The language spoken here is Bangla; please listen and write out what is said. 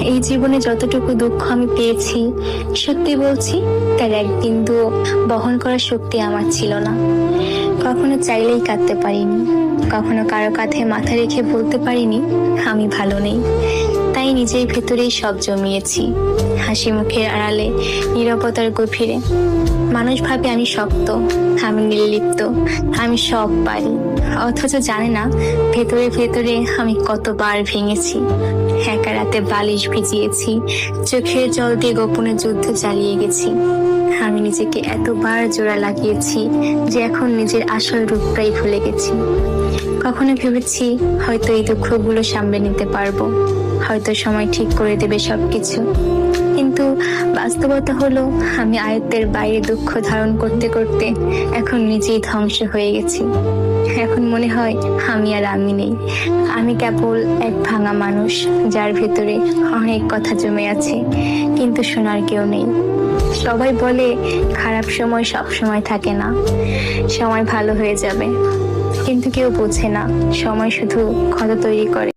এই জীবনে যতটুকু দুঃখ আমি পেয়েছি, সত্যি বলছি তার এক বিন্দুও বহন করার শক্তি আমার ছিল না। কখনো চাইলেই কাঁদতে পারিনি, কখনো কারো কাঁধে মাথা রেখে বলতে পারিনি আমি ভালো নেই। তাই নিজের ভেতরেই সব জমিয়েছি, হাসি মুখের আড়ালে, নীরবতার গভীরে। মানুষ ভাবে আমি শক্ত, আমি নির্লিপ্ত, আমি সব পারি, অথচ জানে না ভেতরে ভেতরে আমি কতবার ভেঙেছি। একা রাতে বালিশ ভিজিয়েছি, চোখের জল দিয়ে গোপনে যুদ্ধ চালিয়ে গেছি। আমি নিজেকে এতবার জোড়া লাগিয়েছি যে এখন নিজের আসল রূপটাই ভুলে গেছি। কখনো ভেবেছি হয়তো এই দুঃখগুলো সামলে নিতে পারবো, হয়তো সময় ঠিক করে দেবে সবকিছু। কিন্তু বাস্তবতা হলো আমি আয়ত্তের বাইরে দুঃখ ধারণ করতে করতে এখন নিজেই ধ্বংস হয়ে গেছি। এখন মনে হয় আমি আর আমি নেই, আমি কেবল এক ভাঙা মানুষ যার ভেতরে অনেক কথা জমে আছে, কিন্তু শোনার কেউ নেই। সবাই বলে খারাপ সময় সব সময় থাকে না, সময় ভালো হয়ে যাবে, কিন্তু কেউ বোঝে না সময় শুধু ক্ষত তৈরি করে।